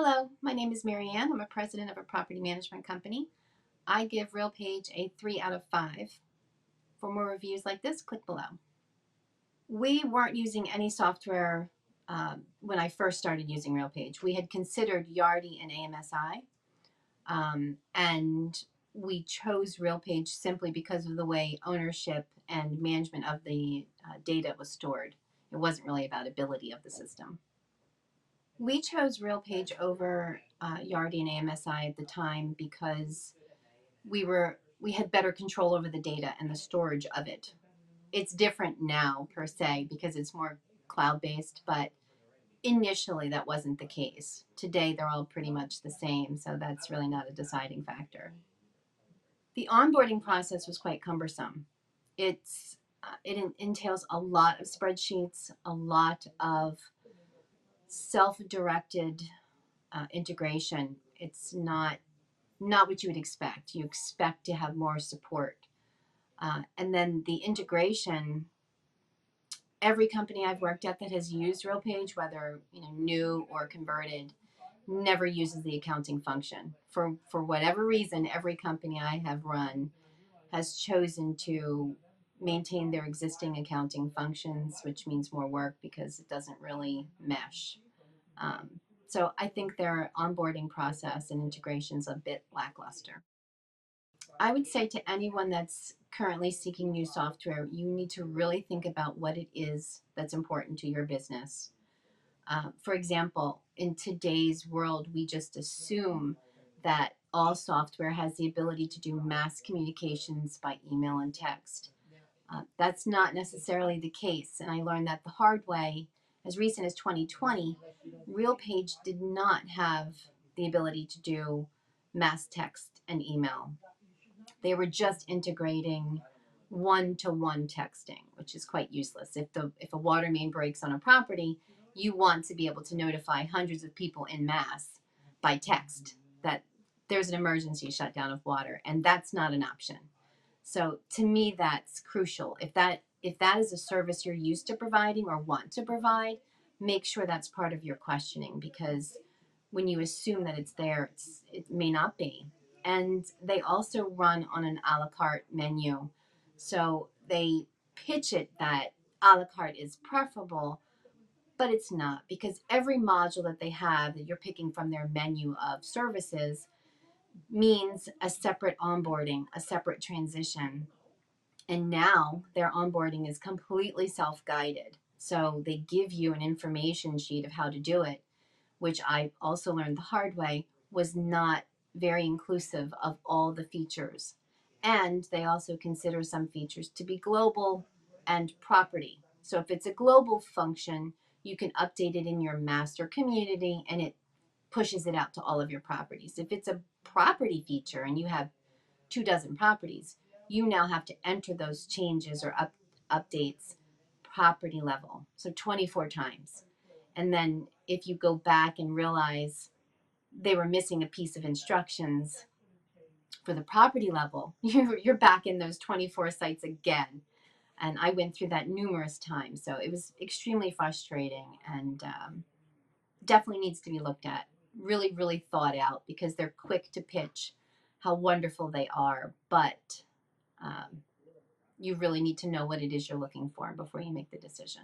Hello, my name is Mary Ann. I'm a president of a property management company. I give RealPage a 3 out of 5. For more reviews like this, click below. We weren't using any software when I first started using RealPage. We had considered Yardi and AMSI, and we chose RealPage simply because of the way ownership and management of the data was stored. It wasn't really about ability of the system. We chose RealPage over Yardi and AMSI at the time because we had better control over the data and the storage of it. It's different now per se because it's more cloud-based, but initially that wasn't the case. Today they're all pretty much the same, so that's really not a deciding factor. The onboarding process was quite cumbersome. It entails a lot of spreadsheets, a lot of self-directed integration. It's not what you would expect. You expect to have more support. And then the integration, every company I've worked at that has used RealPage, whether new or converted, never uses the accounting function. For whatever reason, every company I have run has chosen to maintain their existing accounting functions, which means more work because it doesn't really mesh. So I think their onboarding process and integration is a bit lackluster. I would say to anyone that's currently seeking new software, you need to really think about what it is that's important to your business. For example, in today's world, we just assume that all software has the ability to do mass communications by email and text. That's not necessarily the case, and I learned that the hard way. As recent as 2020, RealPage did not have the ability to do mass text and email. They were just integrating one-to-one texting, which is quite useless. If a water main breaks on a property, you want to be able to notify hundreds of people in mass by text that there's an emergency shutdown of water, and that's not an option. So to me, that's crucial. If that is a service you're used to providing or want to provide, make sure that's part of your questioning, because when you assume that it's there, it may not be. And they also run on an a la carte menu. So they pitch it that a la carte is preferable, but it's not, because every module that they have that you're picking from their menu of services means a separate onboarding, a separate transition. And now their onboarding is completely self-guided. So they give you an information sheet of how to do it, which I also learned the hard way was not very inclusive of all the features. And they also consider some features to be global and property. So if it's a global function, you can update it in your master community and it pushes it out to all of your properties. If it's a property feature and you have 24 properties, you now have to enter those changes or updates property level, so 24 times. And then if you go back and realize they were missing a piece of instructions for the property level, you're back in those 24 sites again. And I went through that numerous times. So it was extremely frustrating and definitely needs to be looked at. Really, really thought out, because they're quick to pitch how wonderful they are. But you really need to know what it is you're looking for before you make the decision.